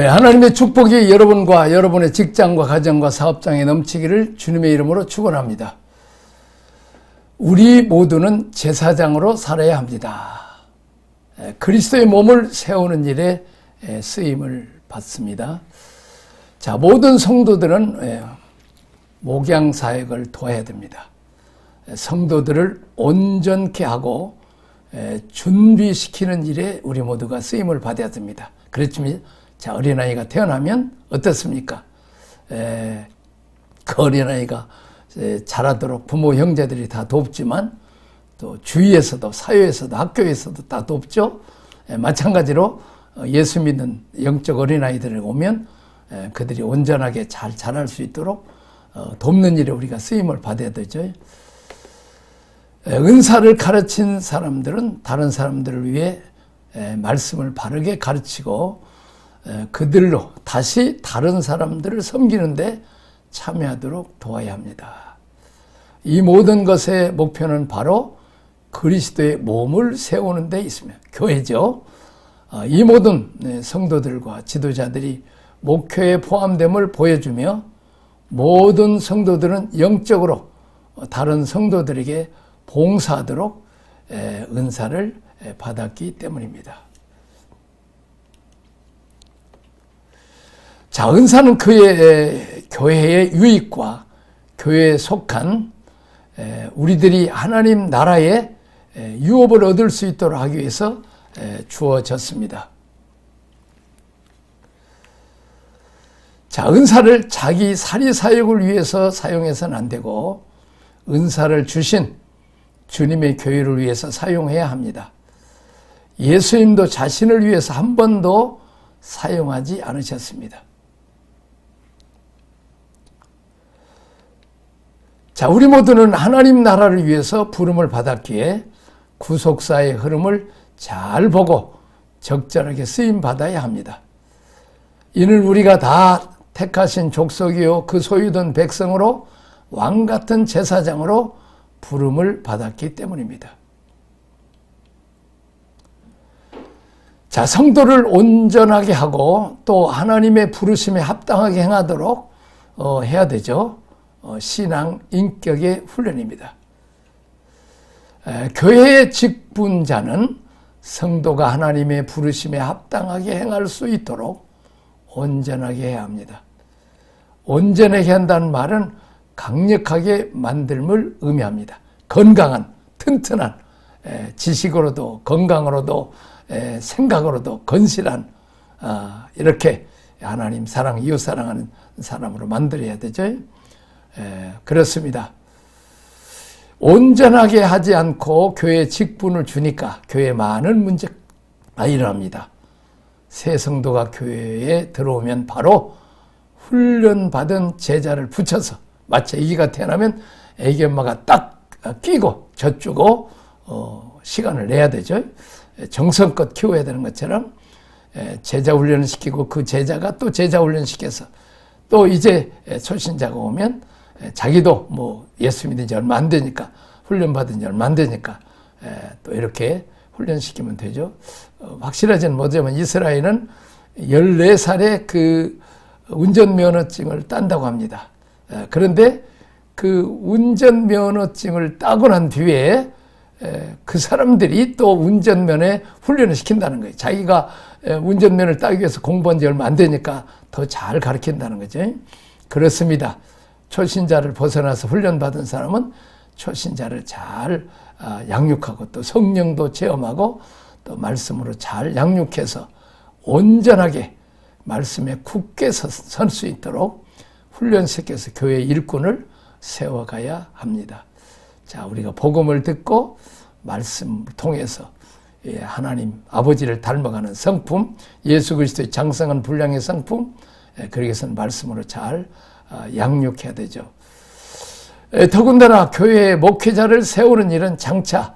하나님의 축복이 여러분과 여러분의 직장과 가정과 사업장에 넘치기를 주님의 이름으로 축원합니다. 우리 모두는 제사장으로 살아야 합니다. 그리스도의 몸을 세우는 일에 쓰임을 받습니다. 자, 모든 성도들은 목양 사역을 도와야 됩니다. 성도들을 온전케 하고 준비시키는 일에 우리 모두가 쓰임을 받아야 됩니다. 그렇지만 자, 어린아이가 태어나면 어떻습니까? 그 어린아이가 자라도록 부모 형제들이 다 돕지만 또 주위에서도 사회에서도 학교에서도 다 돕죠. 마찬가지로 예수 믿는 영적 어린아이들을 오면 그들이 온전하게 잘 자랄 수 있도록 돕는 일에 우리가 쓰임을 받아야 되죠. 은사를 가르친 사람들은 다른 사람들을 위해 말씀을 바르게 가르치고 그들로 다시 다른 사람들을 섬기는데 참여하도록 도와야 합니다. 이 모든 것의 목표는 바로 그리스도의 몸을 세우는 데 있습니다. 교회죠. 이 모든 성도들과 지도자들이 목표에 포함됨을 보여주며 모든 성도들은 영적으로 다른 성도들에게 봉사하도록 은사를 받았기 때문입니다. 자, 은사는 그의 교회의 유익과 교회에 속한 우리들이 하나님 나라의 유업을 얻을 수 있도록 하기 위해서 주어졌습니다. 자, 은사를 자기 사리사욕을 위해서 사용해서는 안 되고 은사를 주신 주님의 교회를 위해서 사용해야 합니다. 예수님도 자신을 위해서 한 번도 사용하지 않으셨습니다. 자, 우리 모두는 하나님 나라를 위해서 부름을 받았기에 구속사의 흐름을 잘 보고 적절하게 쓰임 받아야 합니다. 이는 우리가 다 택하신 족속이요 그 소유된 백성으로 왕같은 제사장으로 부름을 받았기 때문입니다. 자, 성도를 온전하게 하고 또 하나님의 부르심에 합당하게 행하도록 해야 되죠. 신앙 인격의 훈련입니다. 교회의 직분자는 성도가 하나님의 부르심에 합당하게 행할 수 있도록 온전하게 해야 합니다. 온전하게 한다는 말은 강력하게 만듦을 의미합니다. 건강한, 튼튼한, 지식으로도 건강으로도 생각으로도 건실한 이렇게 하나님 사랑, 이웃 사랑하는 사람으로 만들어야 되죠. 그렇습니다. 온전하게 하지 않고 교회에 직분을 주니까 교회에 많은 문제가 일어납니다. 새 성도가 교회에 들어오면 바로 훈련받은 제자를 붙여서 마치 아기가 태어나면 아기 엄마가 딱 끼고 젖주고 시간을 내야 되죠. 정성껏 키워야 되는 것처럼 제자 훈련을 시키고 그 제자가 또 제자 훈련 시켜서 또 이제 초신자가 오면 자기도 뭐 예수 믿은 지 얼마 안 되니까 훈련 받은 지 얼마 안 되니까 또 이렇게 훈련시키면 되죠. 확실하지는 못하지만 이스라엘은 14살에 그 운전면허증을 딴다고 합니다. 그런데 그 운전면허증을 따고 난 뒤에 그 사람들이 또 운전면허에 훈련을 시킨다는 거예요. 자기가 운전면허를 따기 위해서 공부한 지 얼마 안 되니까 더 잘 가르친다는 거죠. 그렇습니다. 초신자를 벗어나서 훈련받은 사람은 초신자를 잘 양육하고 또 성령도 체험하고 또 말씀으로 잘 양육해서 온전하게 말씀에 굳게 설 수 있도록 훈련시켜서 교회 일꾼을 세워가야 합니다. 자, 우리가 복음을 듣고 말씀을 통해서 하나님 아버지를 닮아가는 성품, 예수 그리스도의 장성한 분량의 성품, 그러기 위해서는 말씀으로 잘 양육해야 되죠. 더군다나 교회의 목회자를 세우는 일은 장차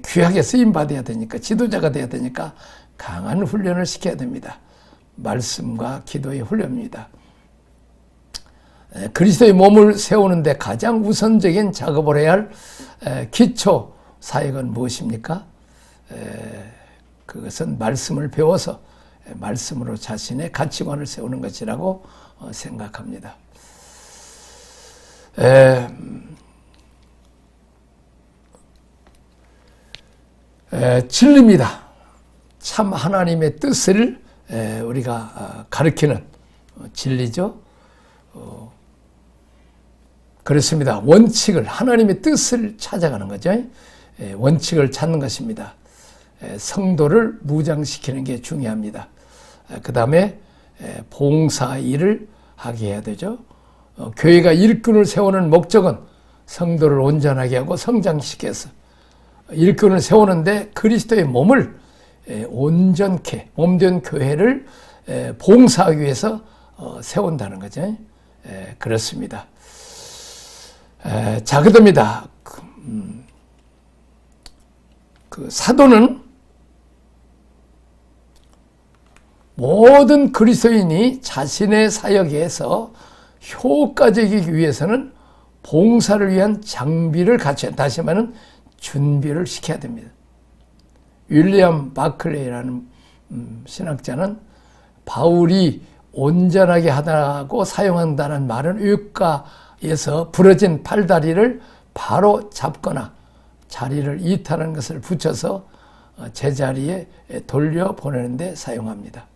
귀하게 쓰임받아야 되니까 지도자가 돼야 되니까 강한 훈련을 시켜야 됩니다. 말씀과 기도의 훈련입니다. 그리스도의 몸을 세우는데 가장 우선적인 작업을 해야 할 기초 사역은 무엇입니까? 그것은 말씀을 배워서 말씀으로 자신의 가치관을 세우는 것이라고 생각합니다. 진리입니다. 참 하나님의 뜻을 우리가 가르치는 진리죠. 그렇습니다. 원칙을, 하나님의 뜻을 찾아가는 거죠. 원칙을 찾는 것입니다. 성도를 무장시키는 게 중요합니다. 그 다음에 봉사 일을 하게 해야 되죠. 교회가 일꾼을 세우는 목적은 성도를 온전하게 하고 성장시켜서 일꾼을 세우는데 그리스도의 몸을 온전케, 몸된 교회를 봉사하기 위해서 세운다는 거죠. 그렇습니다. 자, 그럽니다. 그 사도는 모든 그리스도인이 자신의 사역에서 효과적이기 위해서는 봉사를 위한 장비를 갖춰야, 다시 말하면 준비를 시켜야 됩니다. 윌리엄 바클레이라는 신학자는 바울이 온전하게 하다고 사용한다는 말은 의육가에서 부러진 팔다리를 바로 잡거나 자리를 이탈하는 것을 붙여서 제자리에 돌려보내는 데 사용합니다.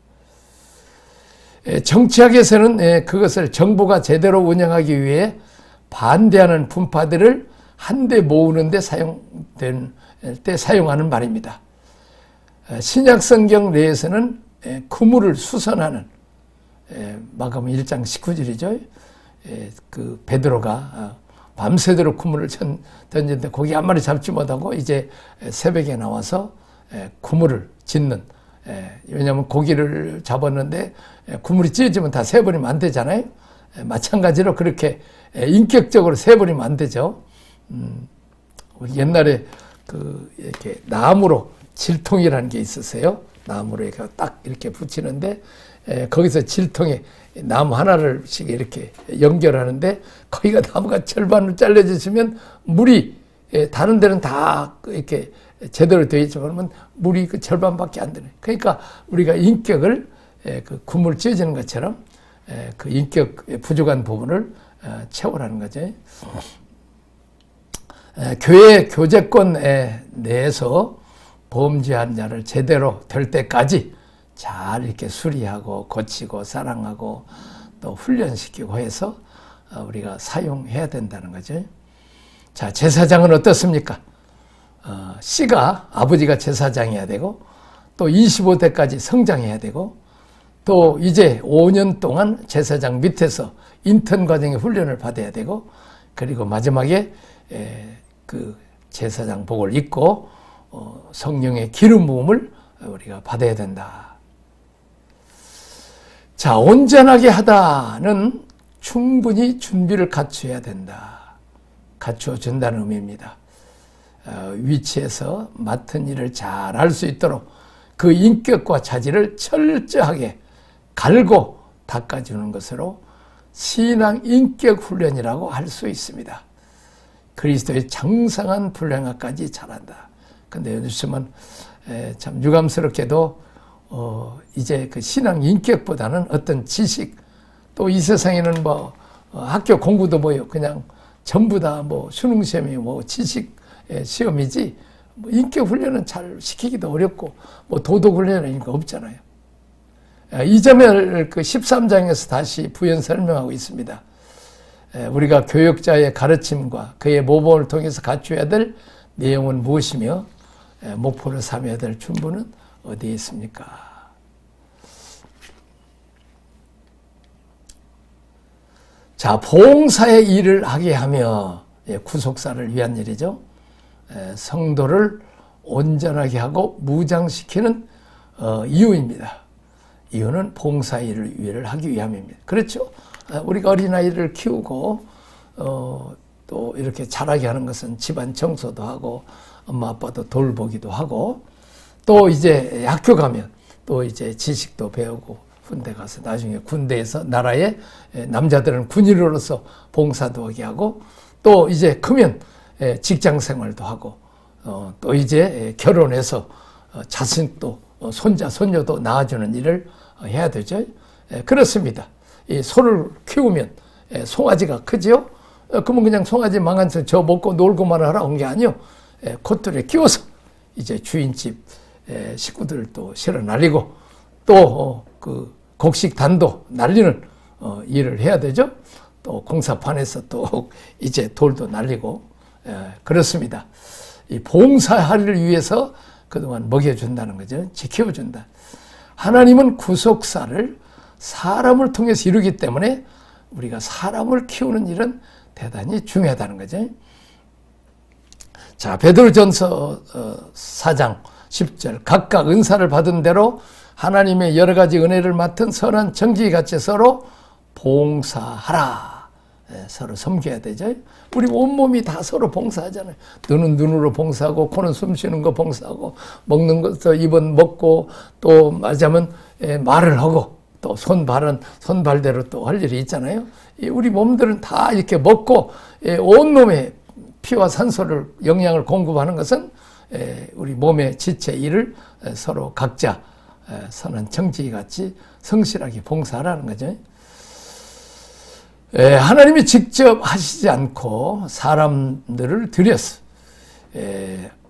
정치학에서는 그것을 정부가 제대로 운영하기 위해 반대하는 분파들을 한데 모으는 데 사용하는 말입니다. 신약 성경 내에서는 그물을 수선하는, 마가복음 1장 19절이죠. 그 베드로가 밤새도록 그물을 던졌는데 고기 한 마리 잡지 못하고 이제 새벽에 나와서 그물을 짓는, 왜냐하면 고기를 잡았는데 그물이 찢어지면 다 새버리면 안 되잖아요. 마찬가지로 그렇게 인격적으로 새버리면 안 되죠. 옛날에 이렇게 나무로 질통이라는 게 있었어요. 나무로 이렇게 딱 이렇게 붙이는데 거기서 질통에 나무 하나를씩 이렇게 연결하는데 거기가 나무가 절반으로 잘려지시면 물이 다른 데는 다 이렇게 제대로 되어 있죠. 그러면 물이 그 절반밖에 안 되네. 그러니까 우리가 인격을 그 그물 찢어지는 것처럼 그 인격 부족한 부분을 채우라는 거죠. 교회 교제권 내에서 범죄한 자를 제대로 될 때까지 잘 이렇게 수리하고 고치고 사랑하고 또 훈련시키고 해서 우리가 사용해야 된다는 거죠. 자, 제사장은 어떻습니까? 씨가, 아버지가 제사장해야 되고 또 25대까지 성장해야 되고 또 이제 5년 동안 제사장 밑에서 인턴 과정의 훈련을 받아야 되고 그리고 마지막에 그 제사장 복을 입고 성령의 기름 부음을 우리가 받아야 된다. 자, 온전하게 하다는 충분히 준비를 갖춰야 된다. 갖춰준다는 의미입니다. 위치에서 맡은 일을 잘 할 수 있도록 그 인격과 자질을 철저하게 갈고 닦아주는 것으로 신앙 인격 훈련이라고 할 수 있습니다. 그리스도의 장성한 분량화까지 잘한다. 근데 요즘은 참 유감스럽게도 이제 그 신앙 인격보다는 어떤 지식, 또 이 세상에는 뭐 학교 공부도 뭐요, 그냥 전부 다 뭐 수능 시험이 뭐 지식 시험이지, 뭐 인격 훈련은 잘 시키기도 어렵고 뭐 도덕 훈련은 이런 거 없잖아요. 이 점을 그 13장에서 다시 부연 설명하고 있습니다. 우리가 교역자의 가르침과 그의 모범을 통해서 갖춰야 될 내용은 무엇이며 목표로 삼아야 될 준부는 어디에 있습니까? 자, 봉사의 일을 하게 하며, 구속사를 위한 일이죠. 성도를 온전하게 하고 무장시키는 이유입니다. 이유는 봉사의 일을 하기 위함입니다. 그렇죠? 우리가 어린아이를 키우고 또 이렇게 자라게 하는 것은 집안 청소도 하고 엄마 아빠도 돌보기도 하고 또 이제 학교 가면 또 이제 지식도 배우고 군대 가서 나중에 군대에서 나라에 남자들은 군인으로서 봉사도 하게 하고 또 이제 크면 직장 생활도 하고 또 이제 결혼해서 자식도 손자, 손녀도 낳아주는 일을 해야 되죠. 그렇습니다. 이 소를 키우면 송아지가 크지요? 그러면 그냥 송아지 망한서 저 먹고 놀고만 하라 온 게 아니요. 콧들에 끼워서 이제 주인집 식구들 또 실어 날리고 또 그 곡식단도 날리는 일을 해야 되죠. 또 공사판에서 또 이제 돌도 날리고 그렇습니다. 이 봉사할 일을 위해서 그동안 먹여준다는 거죠. 지켜준다. 하나님은 구속사를 사람을 통해서 이루기 때문에 우리가 사람을 키우는 일은 대단히 중요하다는 거죠. 자, 베드로전서 4장 10절 각각 은사를 받은 대로 하나님의 여러 가지 은혜를 맡은 선한 정직이같이 서로 봉사하라. 서로 섬겨야 되죠. 우리 온몸이 다 서로 봉사하잖아요. 눈은 눈으로 봉사하고 코는 숨 쉬는 거 봉사하고 먹는 것도 입은 먹고 또 말하자면 말을 하고 또 손발은 손발대로 또 할 일이 있잖아요. 우리 몸들은 다 이렇게 먹고 온몸에 피와 산소를 영양을 공급하는 것은 우리 몸의 지체 일을 서로 각자 선한 정직이같이 성실하게 봉사하라는 거죠. 하나님이 직접 하시지 않고 사람들을 들여서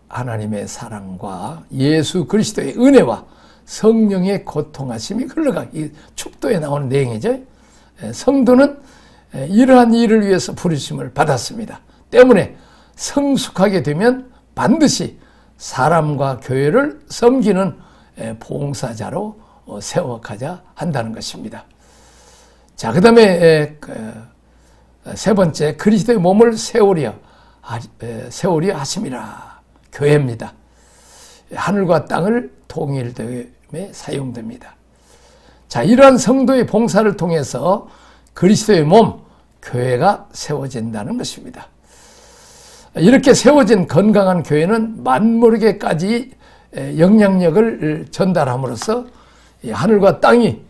하나님의 사랑과 예수 그리스도의 은혜와 성령의 고통하심이 흘러가기 축도에 나오는 내용이죠. 성도는 이러한 일을 위해서 부르심을 받았습니다. 때문에 성숙하게 되면 반드시 사람과 교회를 섬기는 봉사자로 세워가야 한다는 것입니다. 자, 그 다음에 세 번째, 그리스도의 몸을 세우려 하심이라. 교회입니다. 하늘과 땅을 통일됨에 사용됩니다. 자, 이러한 성도의 봉사를 통해서 그리스도의 몸, 교회가 세워진다는 것입니다. 이렇게 세워진 건강한 교회는 만물에게까지 영향력을 전달함으로써 하늘과 땅이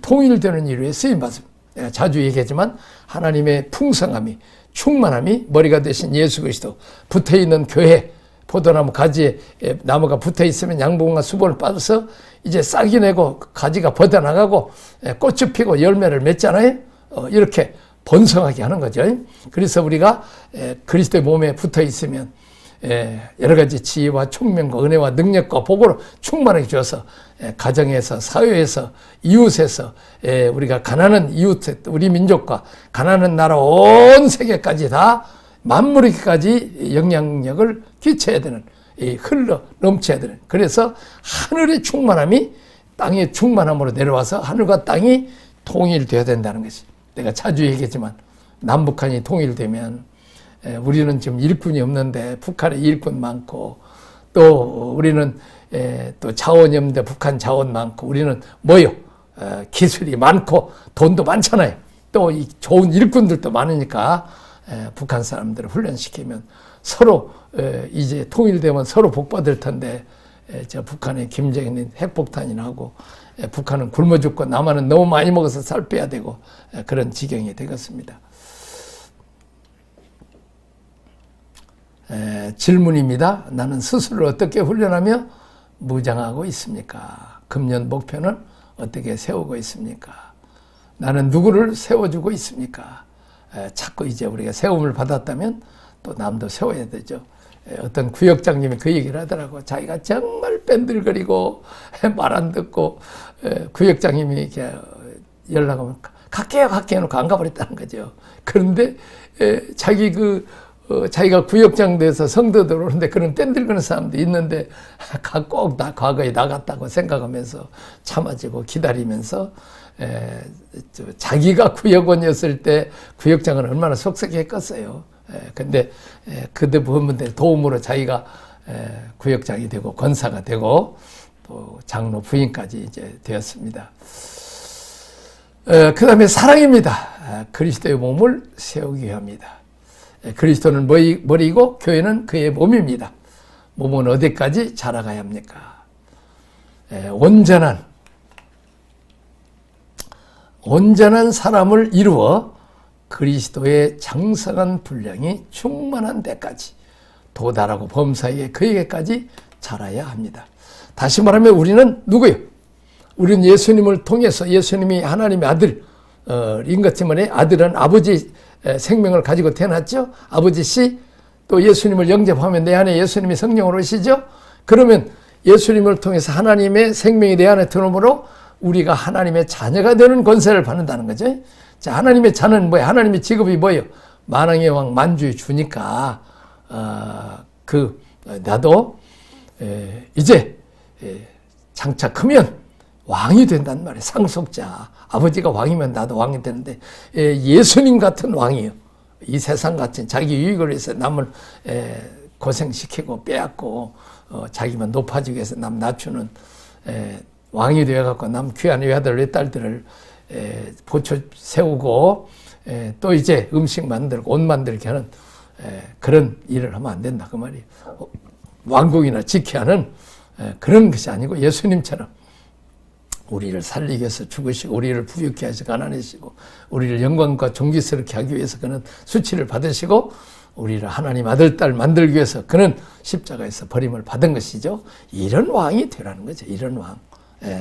통일되는 일에 쓰임받습니다. 내가 자주 얘기하지만 하나님의 풍성함이 충만함이 머리가 되신 예수 그리스도 붙어있는 교회, 포도나무 가지에 나무가 붙어있으면 양분과 수분을 빠져서 이제 싹이 내고 가지가 벗어나가고 꽃이 피고 열매를 맺잖아요. 이렇게 번성하게 하는 거죠. 그래서 우리가 그리스도의 몸에 붙어있으면 여러 가지 지혜와 총명과 은혜와 능력과 복으로 충만하게 주어서 가정에서 사회에서 이웃에서 우리가 가난한 이웃 우리 민족과 가난한 나라 온 세계까지 다 만물에게까지 영향력을 끼쳐야 되는 흘러 넘쳐야 되는 그래서 하늘의 충만함이 땅의 충만함으로 내려와서 하늘과 땅이 통일되어야 된다는 것이 내가 자주 얘기했지만 남북한이 통일되면 우리는 지금 일꾼이 없는데 북한에 일꾼 많고 또 우리는 또 자원이 없는데 북한 자원 많고 우리는 뭐요? 기술이 많고 돈도 많잖아요. 또 이 좋은 일꾼들도 많으니까 북한 사람들을 훈련시키면 서로 이제 통일되면 서로 복받을 텐데 저 북한에 김정은이 핵폭탄이나 하고 북한은 굶어 죽고 남한은 너무 많이 먹어서 살 빼야 되고 그런 지경이 되겠습니다. 질문입니다. 나는 스스로를 어떻게 훈련하며 무장하고 있습니까? 금년 목표는 어떻게 세우고 있습니까? 나는 누구를 세워주고 있습니까? 자꾸 이제 우리가 세움을 받았다면 또 남도 세워야 되죠. 어떤 구역장님이 그 얘기를 하더라고. 자기가 정말 뺀들거리고 말 안 듣고 구역장님이 이렇게 연락하면 갈게요 해놓고 안 가버렸다는 거죠. 그런데 자기가 구역장 돼서 성도들 오는데 그런 뺀들거리는 사람도 있는데 꼭 과거에 나갔다고 생각하면서 참아지고 기다리면서 자기가 구역원이었을 때 구역장은 얼마나 속썩했겠어요. 근데 그들 부분들 도움으로 자기가 구역장이 되고 권사가 되고 또 장로 부인까지 이제 되었습니다. 그 다음에 사랑입니다. 그리스도의 몸을 세우기 위함이다. 그리스도는 머리이고 교회는 그의 몸입니다. 몸은 어디까지 자라가야 합니까? 온전한 사람을 이루어 그리스도의 장성한 분량이 충만한 데까지 도달하고 범사에 그에게까지 자라야 합니다. 다시 말하면 우리는 누구예요? 우리는 예수님을 통해서 예수님이 하나님의 아들인 것 때문에 아들은 아버지 생명을 가지고 태어났죠. 아버지 씨, 또 예수님을 영접하면 내 안에 예수님이 성령으로 오시죠. 그러면 예수님을 통해서 하나님의 생명이 내 안에 들어오므로 우리가 하나님의 자녀가 되는 권세를 받는다는 거죠. 자, 하나님의 자는 뭐예요? 하나님의 직업이 뭐예요? 만왕의 왕 만주의 주니까 나도 이제 장차 크면 왕이 된단 말이에요. 상속자. 아버지가 왕이면 나도 왕이 되는데 예수님 같은 왕이에요. 이 세상 같은 자기 유익을 위해서 남을 고생시키고 빼앗고 자기만 높아지기 위해서 남 낮추는 왕이 되어갖고 남 귀한 외아들 외딸들을 보초 세우고 또 이제 음식 만들고 옷 만들게 하는 그런 일을 하면 안 된다 그 말이에요. 왕국이나 지켜야 하는 그런 것이 아니고 예수님처럼 우리를 살리기 위해서 죽으시고 우리를 부유케 하시고 가난해지고 우리를 영광과 존귀스럽게 하기 위해서 그는 수치를 받으시고 우리를 하나님 아들 딸 만들기 위해서 그는 십자가에서 버림을 받은 것이죠. 이런 왕이 되라는 거죠. 이런 왕.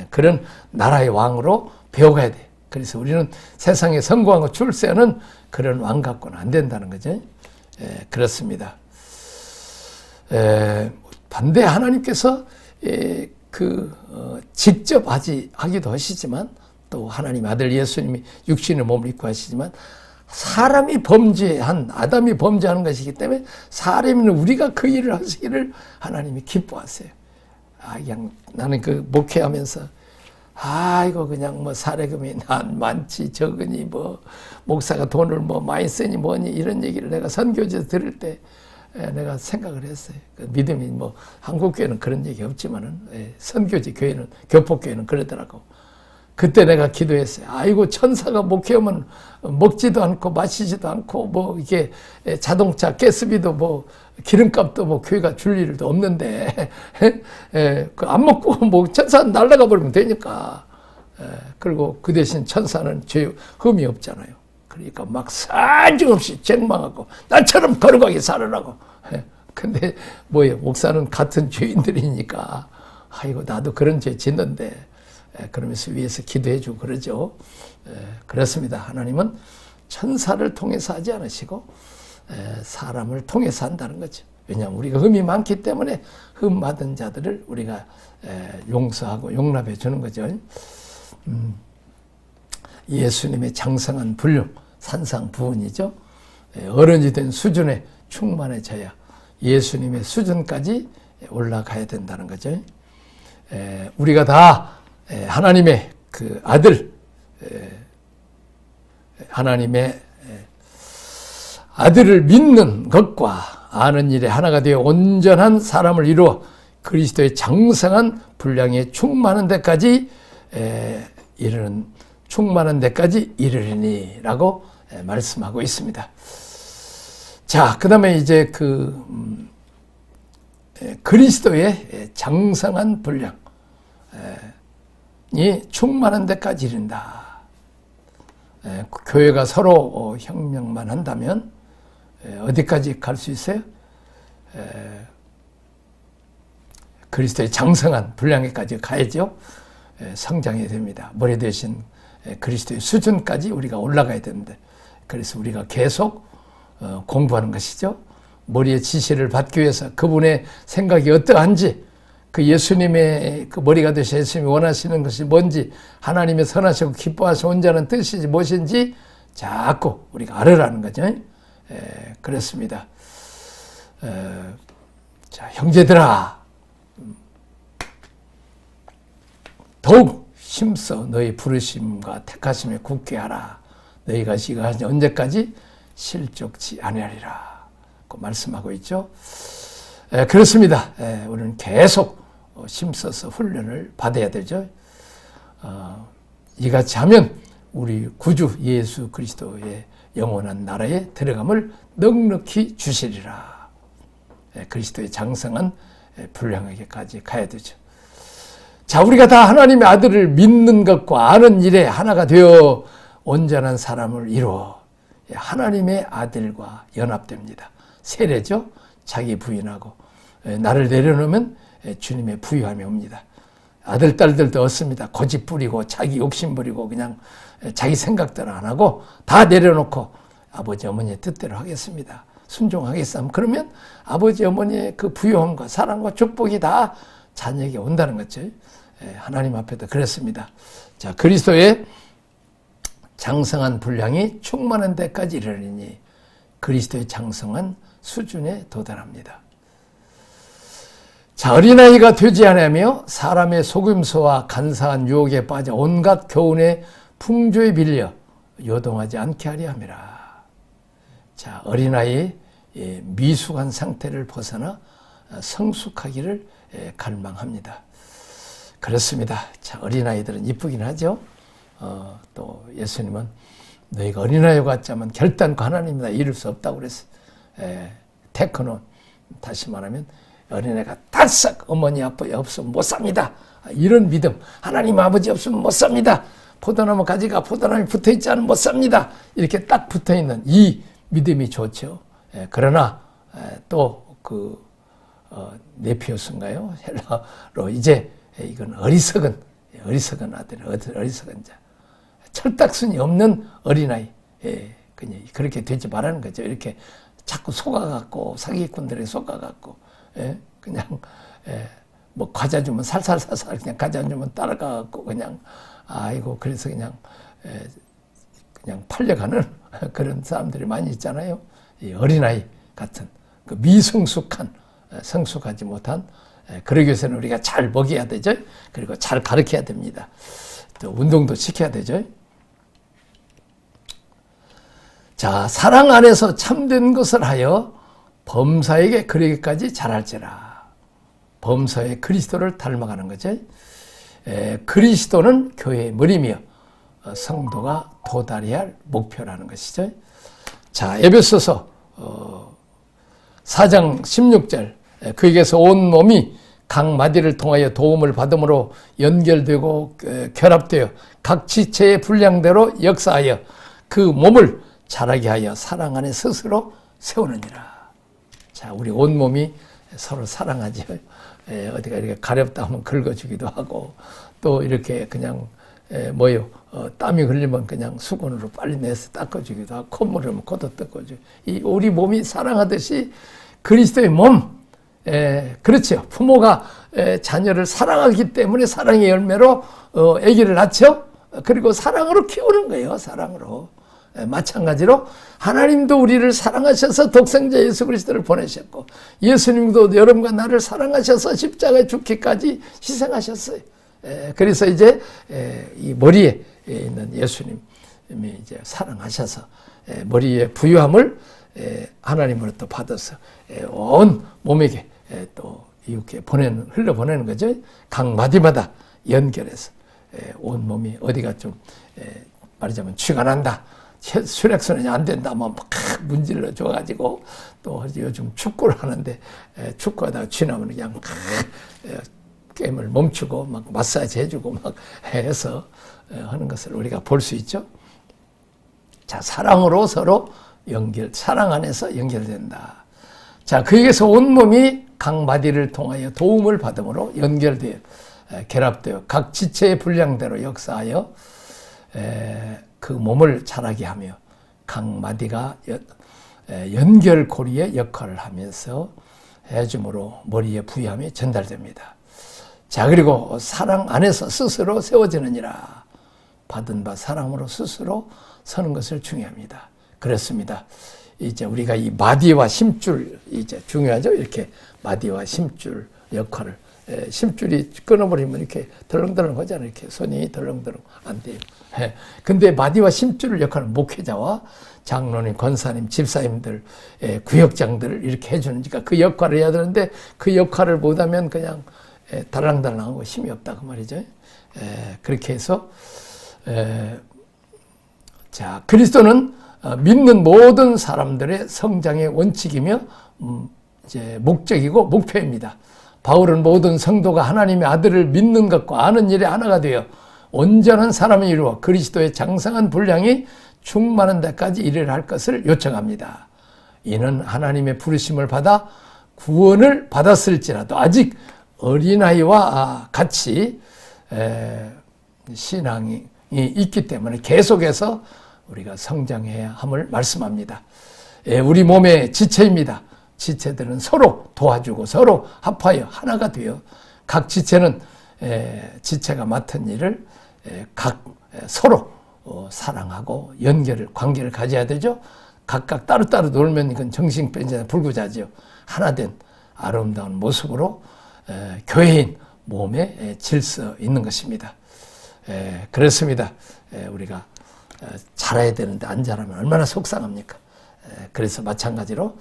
그런 나라의 왕으로 배워가야 돼. 그래서 우리는 세상에 성공하고 출세하는 그런 왕 갖고는 안 된다는 거죠. 그렇습니다. 반대 하나님께서 직접 하기도 하시지만 또 하나님 아들 예수님이 육신의 몸을 입고 하시지만 사람이 범죄한 아담이 범죄하는 것이기 때문에 사람은 우리가 그 일을 하시기를 하나님이 기뻐하세요. 그냥 나는 목회하면서 이거 그냥 사례금이 많지 적으니 목사가 돈을 많이 쓰니 뭐니 이런 얘기를 내가 선교지에서 들을 때 내가 생각을 했어요. 믿음이 한국 교회는 그런 얘기 없지만은 선교지 교회는 교포교회는 그러더라고. 그때 내가 기도했어요. 아이고 천사가 목회하면 먹지도 않고 마시지도 않고 이게 자동차 가스비도 기름값도 교회가 줄 일도 없는데 안 먹고 천사는 날아가 버리면 되니까. 그리고 그 대신 천사는 죄 흠이 없잖아요. 그러니까 막 사정없이 책망하고 나처럼 거룩하게 살으라고. 근데 목사는 같은 죄인들이니까 아이고 나도 그런 죄 짓는데 그러면서 위에서 기도해주고 그러죠. 그렇습니다. 하나님은 천사를 통해서 하지 않으시고 사람을 통해서 한다는 거죠. 왜냐하면 우리가 흠이 많기 때문에 흠 받은 자들을 우리가 용서하고 용납해 주는 거죠. 예수님의 장성한 분량, 산상부훈이죠. 어른이 된 수준에 충만해져야 예수님의 수준까지 올라가야 된다는 거죠. 우리가 다 하나님의 그 아들, 하나님의 아들을 믿는 것과 아는 일에 하나가 되어 온전한 사람을 이루어 그리스도의 장성한 분량에 충만한 데까지 이르리니라고 말씀하고 있습니다. 자, 그 다음에 이제 그리스도의 장성한 분량이 충만한 데까지 이른다. 교회가 서로 혁명만 한다면 어디까지 갈 수 있어요? 그리스도의 장성한 분량에까지 가야죠. 성장해야 됩니다. 머리 대신 그리스도의 수준까지 우리가 올라가야 되는데, 그래서 우리가 계속 공부하는 것이죠. 머리의 지시를 받기 위해서 그분의 생각이 어떠한지, 그 예수님의 그 머리가 되셔 예수님이 원하시는 것이 뭔지, 하나님의 선하시고 기뻐하시고 온전한 뜻이 무엇인지 자꾸 우리가 알으라는 거죠. 그렇습니다. 자, 형제들아, 더욱 힘써 너희 부르심과 택하심에 굳게 하라. 너희가 이것이 언제까지 실족치 아니하리라. 그 말씀하고 있죠. 그렇습니다. 우리는 계속 힘써서 훈련을 받아야 되죠. 이같이 하면 우리 구주 예수 그리스도의 영원한 나라에 들어감을 넉넉히 주시리라. 그리스도의 장성한 분량에게까지 가야 되죠. 자, 우리가 다 하나님의 아들을 믿는 것과 아는 일에 하나가 되어 온전한 사람을 이루어 하나님의 아들과 연합됩니다. 세례죠. 자기 부인하고 나를 내려놓으면 주님의 부유함이 옵니다. 아들, 딸들도 없습니다. 고집 부리고 자기 욕심 부리고 그냥 자기 생각대로 안 하고 다 내려놓고 아버지 어머니의 뜻대로 하겠습니다. 순종하겠습니다. 그러면 아버지 어머니의 그 부요함과 사랑과 축복이 다 자녀에게 온다는 거죠. 하나님 앞에도 그랬습니다. 자, 그리스도의 장성한 분량이 충만한 데까지 이르리니 그리스도의 장성한 수준에 도달합니다. 자, 어린아이가 되지 않으며 사람의 속임수와 간사한 유혹에 빠져 온갖 교훈의 풍조에 밀려 요동하지 않게 하려 함이라. 자, 어린아이의 미숙한 상태를 벗어나 성숙하기를 갈망합니다. 그렇습니다. 자, 어린아이들은 이쁘긴 하죠. 또 예수님은 너희가 어린아이와 같자면 결단코 하나님이다 이룰 수 없다고 그랬어요. 테크노, 다시 말하면 어린애가 다싹 어머니 아빠 없으면 못 삽니다. 이런 믿음. 하나님 아버지 없으면 못 삽니다. 포도나무 가지가 포도나무에 붙어있지 않으면 못 삽니다. 이렇게 딱 붙어있는 이 믿음이 좋죠. 그러나 또 네피오스인가요? 헬라로 이제 이건 어리석은 아들, 어리석은 자. 철딱선이 없는 어린아이. 그냥 그렇게 되지 말라는 거죠. 이렇게 자꾸 속아갖고, 사기꾼들에 속아갖고, 그냥, 뭐, 과자 주면 살살살살 그냥 과자 주면 따라가갖고, 그냥, 아이고, 그래서 그냥 팔려가는 그런 사람들이 많이 있잖아요. 이 어린아이 같은, 그 미성숙한, 성숙하지 못한, 그러기 위해서는 우리가 잘 먹여야 되죠. 그리고 잘 가르쳐야 됩니다. 또 운동도 시켜야 되죠. 자, 사랑 안에서 참된 것을 하여 범사에게 그러기까지 잘할지라. 범사의 그리스도를 닮아가는 거죠. 그리스도는 교회의 머리며 성도가 도달해야 할 목표라는 것이죠. 자, 에베소서 4장 16절. 그에게서 온 몸이 각 마디를 통하여 도움을 받음으로 연결되고 결합되어 각 지체의 분량대로 역사하여 그 몸을 자라게 하여 사랑 안에 스스로 세우느니라. 자, 우리 온몸이 서로 사랑하죠. 어디가 이렇게 가렵다 하면 긁어주기도 하고, 또 이렇게 그냥, 땀이 흘리면 그냥 수건으로 빨리 내서 닦아주기도 하고, 콧물 흘리면 코도 닦아주고. 이 우리 몸이 사랑하듯이 그리스도의 몸, 그렇죠. 부모가 자녀를 사랑하기 때문에 사랑의 열매로 아기를 낳죠. 그리고 사랑으로 키우는 거예요. 사랑으로. 마찬가지로 하나님도 우리를 사랑하셔서 독생자 예수 그리스도를 보내셨고, 예수님도 여러분과 나를 사랑하셔서 십자가에 죽기까지 희생하셨어요. 그래서 이제 이 머리에 있는 예수님이 이제 사랑하셔서 머리에 부유함을 하나님으로부터 받아서 온 몸에게 또 이렇게 흘려보내는 거죠. 각 마디마다 연결해서 온 몸이 어디가 좀 말하자면 쥐가 난다, 혈액순환이 안 된다, 막 문질러 줘가지고, 또 요즘 축구를 하는데 축구하다가 쥐 나면 그냥 게임을 멈추고 막 마사지 해주고 막 해서 하는 것을 우리가 볼 수 있죠. 자, 사랑으로 서로 사랑 안에서 연결된다. 자, 그에게서 온몸이 각 마디를 통하여 도움을 받음으로 연결되어 결합되어 각 지체의 분량대로 역사하여 그 몸을 자라게 하며 각 마디가 연결고리의 역할을 하면서 해줌으로 머리의 부유함이 전달됩니다. 자, 그리고 사랑 안에서 스스로 세워지느니라. 받은 바 사랑으로 스스로 서는 것을 중요합니다. 그렇습니다. 이제 우리가 이 마디와 심줄, 이제 중요하죠. 이렇게 마디와 심줄 역할을, 심줄이 끊어버리면 이렇게 덜렁덜렁 하잖아요. 이렇게 손이 덜렁덜렁 안 돼요. 근데 마디와 심줄 역할은 목회자와 장로님, 권사님, 집사님들, 구역장들을 이렇게 해주니까 그 역할을 해야 되는데 그 역할을 못하면 그냥 달랑달랑하고 힘이 없다 그 말이죠. 그렇게 해서 자, 그리스도는 믿는 모든 사람들의 성장의 원칙이며 이제 목적이고 목표입니다. 바울은 모든 성도가 하나님의 아들을 믿는 것과 아는 일에 하나가 되어 온전한 사람을 이루어 그리스도의 장성한 분량이 충만한 데까지 이르려 할 것을 요청합니다. 이는 하나님의 부르심을 받아 구원을 받았을지라도 아직 어린아이와 같이 신앙이 있기 때문에 계속해서 우리가 성장해야 함을 말씀합니다. 우리 몸의 지체입니다. 지체들은 서로 도와주고 서로 합하여 하나가 되어 각 지체는 지체가 맡은 일을 각 서로 사랑하고 관계를 가져야 되죠. 각각 따로따로 놀면 이건 정신병자 불구자죠. 하나된 아름다운 모습으로 교회인 몸에 질서 있는 것입니다. 그렇습니다. 우리가 잘해야 되는데 안 잘하면 얼마나 속상합니까? 그래서 마찬가지로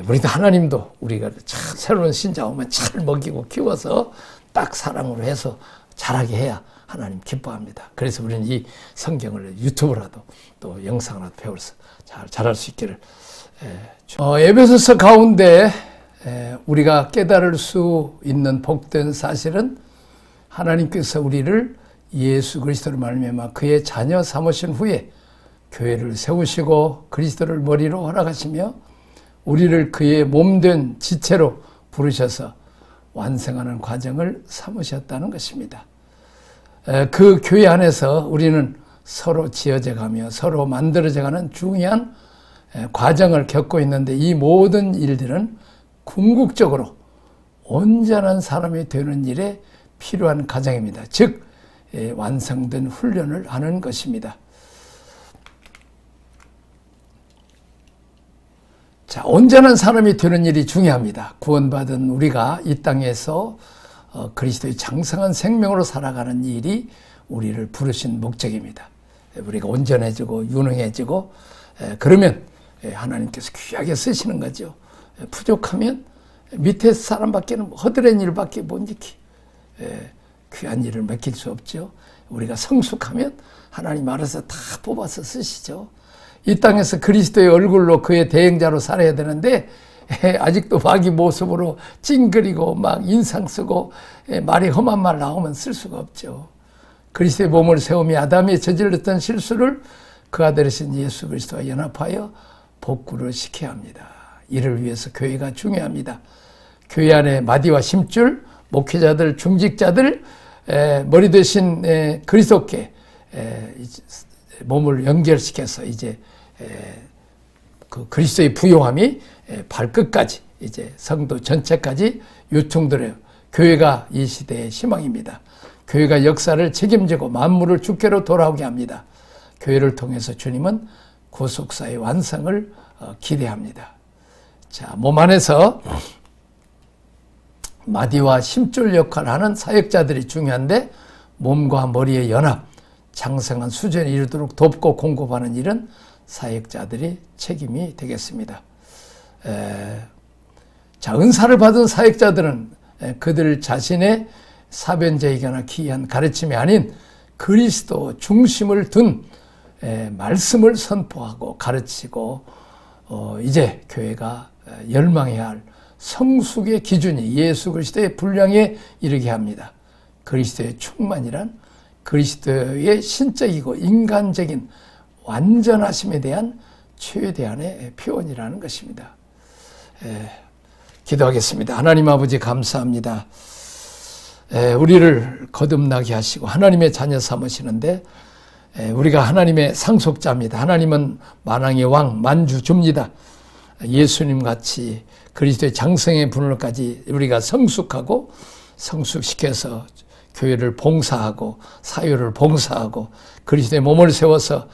우리도 하나님도 우리가 참 새로운 신자 오면 잘 먹이고 키워서 딱 사랑으로 해서 잘하게 해야 하나님 기뻐합니다. 그래서 우리는 이 성경을 유튜브라도 또 영상으로도 배워서 잘할 수 있기를. 에베소서 가운데 우리가 깨달을 수 있는 복된 사실은 하나님께서 우리를 예수 그리스도로 말미암아 그의 자녀 삼으신 후에 교회를 세우시고 그리스도를 머리로 허락하시며 우리를 그의 몸된 지체로 부르셔서 완성하는 과정을 삼으셨다는 것입니다. 그 교회 안에서 우리는 서로 지어져가며 서로 만들어져가는 중요한 과정을 겪고 있는데 이 모든 일들은 궁극적으로 온전한 사람이 되는 일에 필요한 과정입니다. 즉 완성된 훈련을 하는 것입니다. 자, 온전한 사람이 되는 일이 중요합니다. 구원받은 우리가 이 땅에서 그리스도의 장성한 생명으로 살아가는 일이 우리를 부르신 목적입니다. 우리가 온전해지고 유능해지고 그러면 하나님께서 귀하게 쓰시는 거죠. 부족하면 밑에 사람밖에는 허드렛 일밖에 못 지키 귀한 일을 맡길 수 없죠. 우리가 성숙하면 하나님 알아서 다 뽑아서 쓰시죠. 이 땅에서 그리스도의 얼굴로 그의 대행자로 살아야 되는데 아직도 마귀 모습으로 찡그리고 막 인상 쓰고 말이 험한 말 나오면 쓸 수가 없죠. 그리스도의 몸을 세우며 아담이 저질렀던 실수를 그 아들이신 예수 그리스도와 연합하여 복구를 시켜야 합니다. 이를 위해서 교회가 중요합니다. 교회 안에 마디와 심줄, 목회자들, 중직자들, 머리 대신 그리스도께 몸을 연결시켜서 이제 그 그리스도의 부요함이 발끝까지 이제 성도 전체까지 요청드려요. 교회가 이 시대의 희망입니다. 교회가 역사를 책임지고 만물을 주께로 돌아오게 합니다. 교회를 통해서 주님은 구속사의 완성을 기대합니다. 자, 몸 안에서 마디와 심줄 역할을 하는 사역자들이 중요한데 몸과 머리의 연합, 장성한 수준에 이르도록 돕고 공급하는 일은 사역자들이 책임이 되겠습니다. 자, 은사를 받은 사역자들은 그들 자신의 사변제이거나 기이한 가르침이 아닌 그리스도 중심을 둔 말씀을 선포하고 가르치고 이제 교회가 열망해야 할 성숙의 기준이 예수 그리스도의 분량에 이르게 합니다. 그리스도의 충만이란 그리스도의 신적이고 인간적인 완전하심에 대한 최대한의 표현이라는 것입니다. 기도하겠습니다. 하나님 아버지 감사합니다. 우리를 거듭나게 하시고 하나님의 자녀 삼으시는데 우리가 하나님의 상속자입니다. 하나님은 만왕의 왕 만주주입니다. 예수님 같이 그리스도의 장성의 분을까지 우리가 성숙하고 성숙시켜서 교회를 봉사하고 사회를 봉사하고 그리스도의 몸을 세워서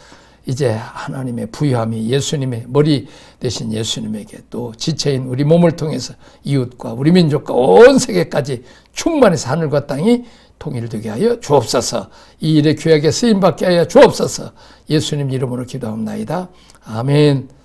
이제 하나님의 부유함이 예수님의 머리 대신 예수님에게 또 지체인 우리 몸을 통해서 이웃과 우리 민족과 온 세계까지 충만해서 하늘과 땅이 통일되게 하여 주옵소서. 이 일에 귀하게 쓰임받게 하여 주옵소서. 예수님 이름으로 기도합니다. 아멘.